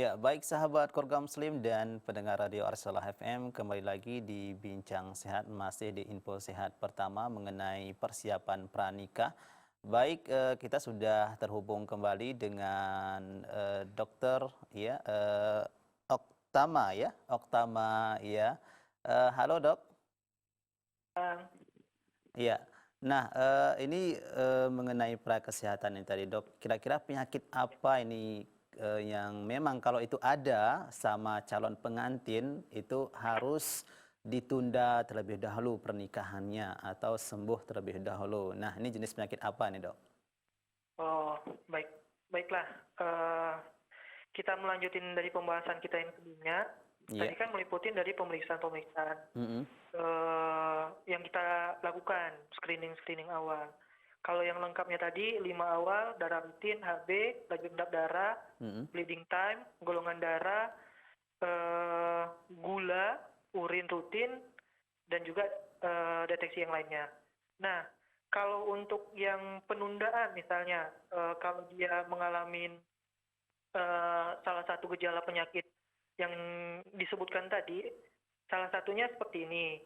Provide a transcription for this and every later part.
Ya, baik sahabat keluarga muslim dan pendengar radio Arsalah FM, kembali lagi di Bincang Sehat, masih di info sehat pertama mengenai persiapan pranikah. Baik, kita sudah terhubung kembali dengan dokter ya, Oktama ya, Oktama ya. Halo dok. Bang. Iya. Nah, ini mengenai kesehatan ini tadi, Dok. Kira-kira penyakit apa ini yang memang kalau itu ada sama calon pengantin itu harus ditunda terlebih dahulu pernikahannya atau sembuh terlebih dahulu. Nah, ini jenis penyakit apa nih, Dok? Oh, baiklah. Eh, kita melanjutin dari pembahasan kita yang sebelumnya. Iya. Tadi kan meliputin dari pemeriksaan-pemeriksaan Mm-mm. yang kita lakukan, screening awal. Kalau yang lengkapnya tadi, 5 awal, darah rutin, HB, laju endap darah, Mm-mm. bleeding time, golongan darah, eh, gula, urin rutin, dan juga deteksi yang lainnya. Nah, kalau untuk yang penundaan misalnya, kalau dia mengalami salah satu gejala penyakit yang disebutkan tadi, salah satunya seperti ini,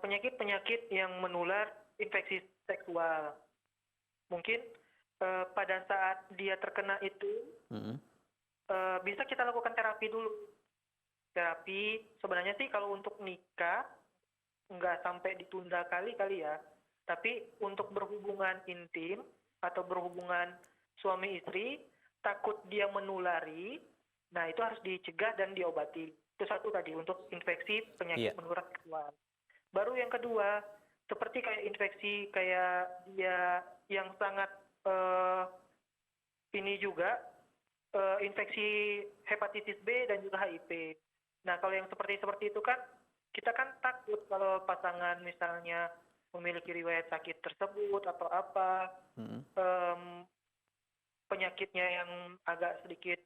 penyakit-penyakit yang menular infeksi seksual. Mungkin pada saat dia terkena itu, Mm-mm. bisa kita lakukan terapi dulu. Terapi sebenarnya sih kalau untuk nikah, nggak sampai ditunda kali ya. Tapi untuk berhubungan intim atau berhubungan suami istri, takut dia menulari, nah itu harus dicegah dan diobati. Itu satu tadi untuk infeksi Iya. penyakit menular seksual. Baru yang kedua, seperti kayak infeksi kayak dia yang sangat ini juga infeksi hepatitis B dan juga HIV. Nah, kalau yang seperti itu kan kita kan takut kalau pasangan misalnya memiliki riwayat sakit tersebut atau apa, Mm-mm. penyakitnya yang agak sedikit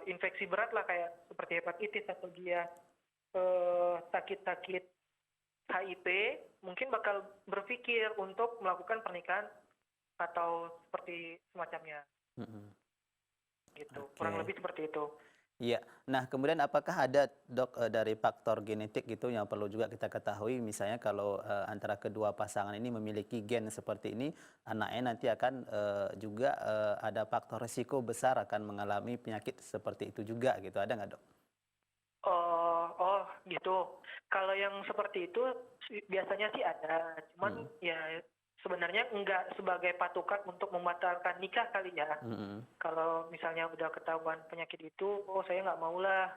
infeksi berat lah kayak seperti hepatitis atau dia sakit-sakit HIV, mungkin bakal berpikir untuk melakukan pernikahan atau seperti semacamnya. Mm-mm. Gitu, kurang Oke. lebih seperti itu. Iya. Nah, kemudian apakah ada dok dari faktor genetik gitu yang perlu juga kita ketahui, misalnya kalau antara kedua pasangan ini memiliki gen seperti ini, anaknya nanti akan juga ada faktor risiko besar akan mengalami penyakit seperti itu juga gitu. Ada nggak dok? Oh gitu. Kalau yang seperti itu biasanya sih ada, cuman Hmm. ya sebenarnya enggak sebagai patokan untuk membatalkan nikah kali ya. Mm-mm. Kalau misalnya udah ketahuan penyakit itu, oh saya nggak maulah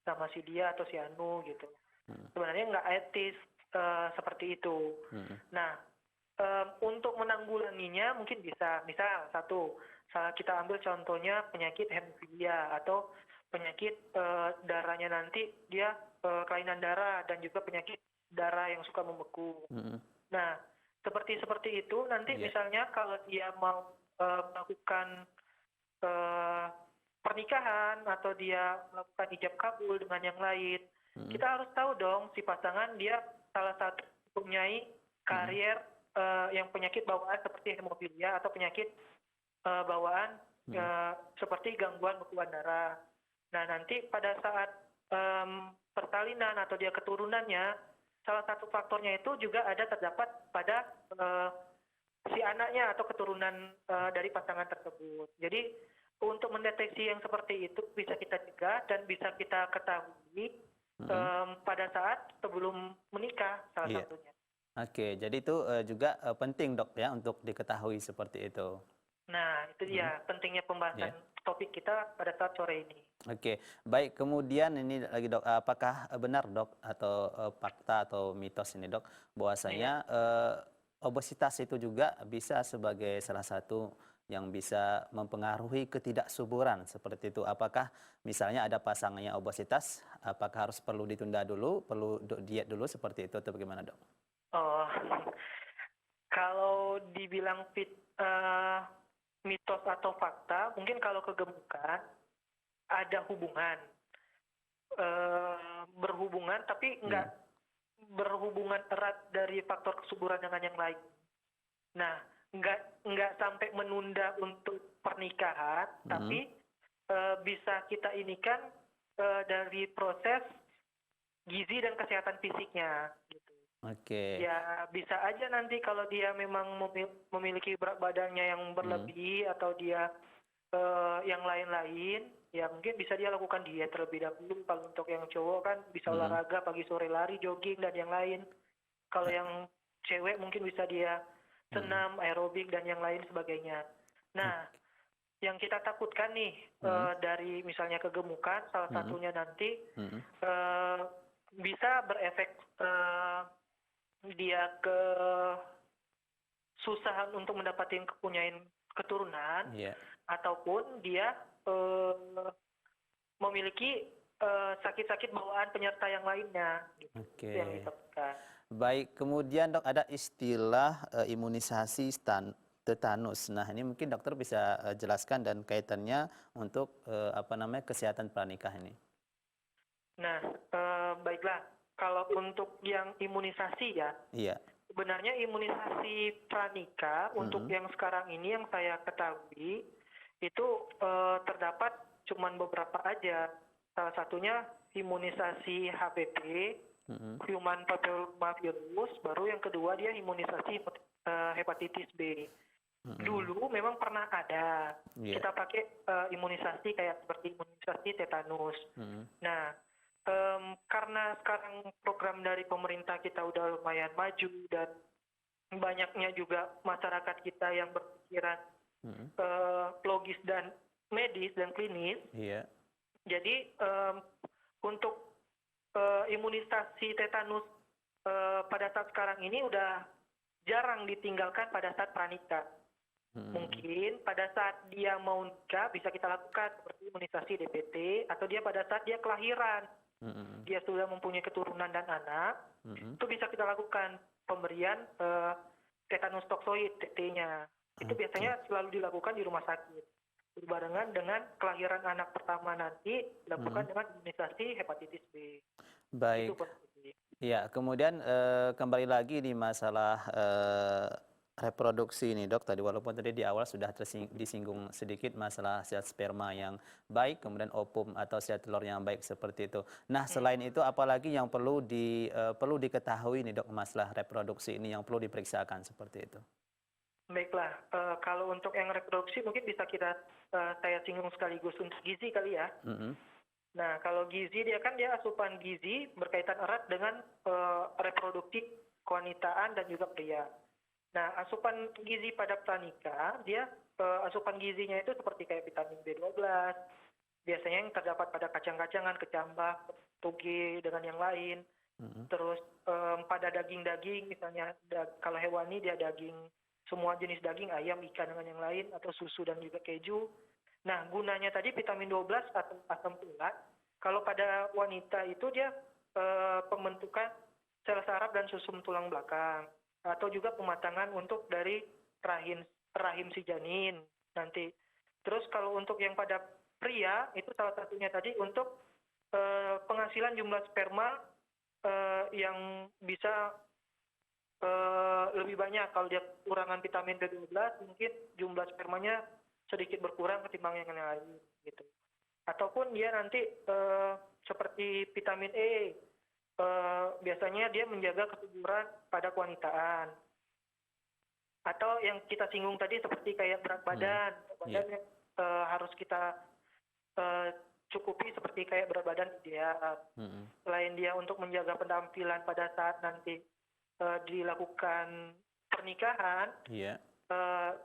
sama si dia atau si Anu gitu. Mm-mm. Sebenarnya nggak etis seperti itu. Mm-mm. Nah, untuk menanggulanginya mungkin bisa, misal satu, kita ambil contohnya penyakit hemofilia atau penyakit darahnya nanti dia kelainan darah dan juga penyakit darah yang suka membeku. Mm-mm. Nah, seperti itu nanti Iya. misalnya kalau dia mau melakukan eh, pernikahan atau dia melakukan ijab kabul dengan yang lain, Mm-mm. kita harus tahu dong si pasangan dia salah satu mempunyai Mm-mm. karier yang penyakit bawaan seperti hemofilia atau penyakit bawaan Mm-mm. seperti gangguan bekuan darah. Nah, nanti pada saat persalinan atau dia keturunannya, salah satu faktornya itu juga ada terdapat pada si anaknya atau keturunan dari pasangan tersebut. Jadi untuk mendeteksi yang seperti itu bisa kita cegah dan bisa kita ketahui Mm-mm. pada saat sebelum menikah salah Iya. satunya. Oke, jadi itu juga penting dok ya untuk diketahui seperti itu. Nah, itu Mm. dia pentingnya Ya. pembahasan topik kita pada saat sore ini. Oke, baik. Kemudian ini lagi dok, apakah benar dok atau fakta atau mitos ini dok, Iya. bahwasanya obesitas itu juga bisa sebagai salah satu yang bisa mempengaruhi ketidaksuburan seperti itu. Apakah misalnya ada pasangannya obesitas, apakah harus perlu ditunda dulu, perlu diet dulu seperti itu atau bagaimana dok? Oh, kalau dibilang mitos atau fakta, mungkin kalau kegemukan ada hubungan, berhubungan tapi Hmm. nggak berhubungan erat dari faktor kesuburan dengan yang lain. Nah, nggak sampai menunda untuk pernikahan, Hmm. tapi bisa kita inikan dari proses gizi dan kesehatan fisiknya gitu. Oke. Ya bisa aja nanti kalau dia memang memiliki berat badannya yang berlebih atau dia yang lain-lain, ya mungkin bisa dia lakukan diet terlebih dahulu. Kalau untuk yang cowok kan bisa Mm-mm. olahraga pagi sore lari, jogging dan yang lain. Kalau yang cewek mungkin bisa dia senam, aerobik dan yang lain sebagainya. Nah, yang kita takutkan nih dari misalnya kegemukan, salah satunya nanti Mm-mm. bisa berefek dia kesusahan untuk mendapatkan kepunyaan keturunan, Iya. ataupun dia memiliki sakit-sakit bawaan penyerta yang lainnya, gitu. Oke. Itu yang ditakutkan. Baik, kemudian dok ada istilah imunisasi tetanus. Nah ini mungkin dokter bisa jelaskan dan kaitannya untuk kesehatan pranikah ini. Nah, baiklah. Kalau untuk yang imunisasi ya, Iya. sebenarnya imunisasi pranikah untuk yang sekarang ini yang saya ketahui itu terdapat cuman beberapa aja. Salah satunya imunisasi HPV, Human Papillomavirus, baru yang kedua dia imunisasi hepatitis B. Dulu memang pernah ada, kita pakai imunisasi kayak seperti imunisasi tetanus. Nah, karena sekarang program dari pemerintah kita udah lumayan maju dan banyaknya juga masyarakat kita yang berpikiran logis dan medis dan klinis. Iya. Jadi untuk imunisasi tetanus pada saat sekarang ini udah jarang ditinggalkan pada saat pranikah. Mungkin pada saat dia mau nikah bisa kita lakukan seperti imunisasi DPT, atau dia pada saat dia kelahiran, dia sudah mempunyai keturunan dan anak, itu bisa kita lakukan pemberian tetanus toksoid TT-nya. Itu biasanya selalu dilakukan di rumah sakit. Berbarengan dengan kelahiran anak pertama nanti dilakukan dengan imunisasi hepatitis B. Baik. Itu posisi. Ya, kemudian kembali lagi di masalah reproduksi ini dok, tadi walaupun tadi di awal sudah disinggung sedikit masalah zat sperma yang baik, kemudian ovum atau zat telur yang baik seperti itu. Nah selain itu apalagi yang perlu diketahui nih dok masalah reproduksi ini yang perlu diperiksakan seperti itu? Baiklah, kalau untuk yang reproduksi mungkin bisa saya singgung sekaligus untuk gizi kali ya. Nah, kalau gizi dia asupan gizi berkaitan erat dengan reproduksi kewanitaan dan juga pria. Nah, asupan gizi pada pranikah, dia asupan gizinya itu seperti kayak vitamin B12, biasanya yang terdapat pada kacang-kacangan, kecambah, toge, dengan yang lain. Terus pada daging-daging, misalnya kalau hewani dia daging, semua jenis daging, ayam, ikan, dengan yang lain, atau susu dan juga keju. Nah, gunanya tadi vitamin 12 atau asam folat, kalau pada wanita itu dia pembentukan sel saraf dan susum tulang belakang, atau juga pematangan untuk dari rahim si janin nanti. Terus kalau untuk yang pada pria, itu salah satunya tadi untuk penghasilan jumlah sperma yang bisa lebih banyak. Kalau dia kekurangan vitamin B12, mungkin jumlah spermanya sedikit berkurang ketimbang yang lain gitu. Ataupun dia nanti seperti vitamin E, biasanya dia menjaga kesuburan pada kewanitaan. Atau yang kita singgung tadi seperti kayak berat badan, harus kita cukupi seperti kayak berat badan ideal. Selain dia untuk menjaga penampilan pada saat nanti dilakukan pernikahan,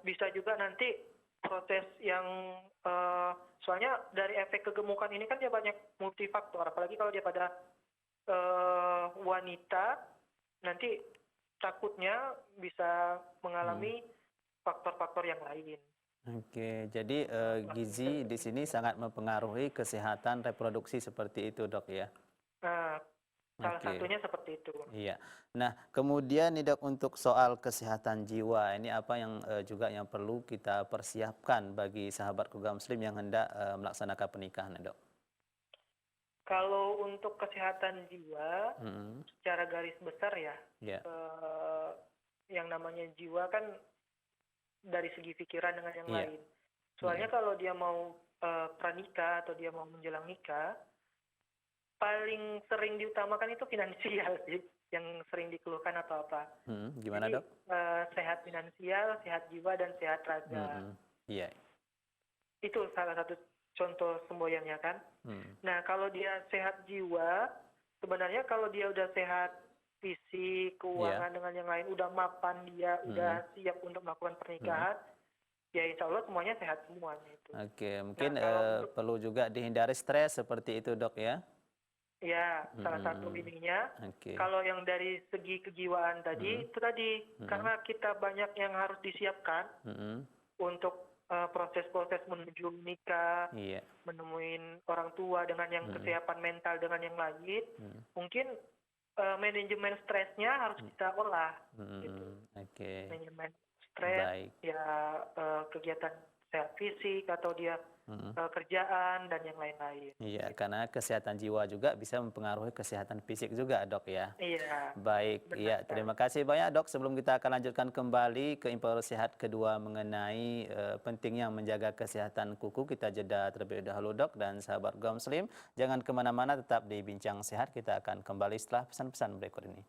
bisa juga nanti proses yang soalnya dari efek kegemukan ini kan dia banyak multifaktor, apalagi kalau dia pada wanita, nanti takutnya bisa mengalami faktor-faktor yang lain. Oke, jadi gizi di sini sangat mempengaruhi kesehatan reproduksi seperti itu dok ya? Nah, salah satunya seperti itu. Iya. Nah, kemudian nih dok untuk soal kesehatan jiwa, ini apa yang juga yang perlu kita persiapkan bagi sahabat keluarga muslim yang hendak melaksanakan pernikahan dok? Kalau untuk kesehatan jiwa, secara garis besar ya, yang namanya jiwa kan dari segi pikiran dengan yang lain. Soalnya kalau dia mau pranikah atau dia mau menjelang nikah, paling sering diutamakan itu finansial sih, yang sering dikeluhkan atau apa. Gimana Jadi dok? sehat finansial, sehat jiwa, dan sehat raga. Iya. Itu salah satu contoh semboyannya kan. Nah, kalau dia sehat jiwa, sebenarnya kalau dia udah sehat fisik, keuangan dengan yang lain, udah mapan dia, udah siap untuk melakukan pernikahan, ya insya Allah semuanya sehat semuanya itu. Oke, Nah, mungkin kalau untuk perlu juga dihindari stres seperti itu dok ya. ya salah satu ininya, Oke. kalau yang dari segi kejiwaan tadi, itu tadi karena kita banyak yang harus disiapkan untuk proses-proses menuju nikah, Iya. menemuin orang tua dengan yang kesiapan mental dengan yang lain, mungkin manajemen stresnya harus kita olah. Gitu. Oke. Manajemen stres, Baik. ya kegiatan sehat fisik atau dia kerjaan dan yang lain-lain. Iya, karena kesehatan jiwa juga bisa mempengaruhi kesehatan fisik juga, dok ya. Iya, Baik, benar iya, sekali. terima kasih banyak, dok. Sebelum kita akan lanjutkan kembali ke info sehat kedua mengenai pentingnya menjaga kesehatan kuku, kita jeda terlebih dahulu, dok. Dan sahabat Go Muslim, jangan kemana-mana, tetap di Bincang Sehat. Kita akan kembali setelah pesan-pesan berikut ini.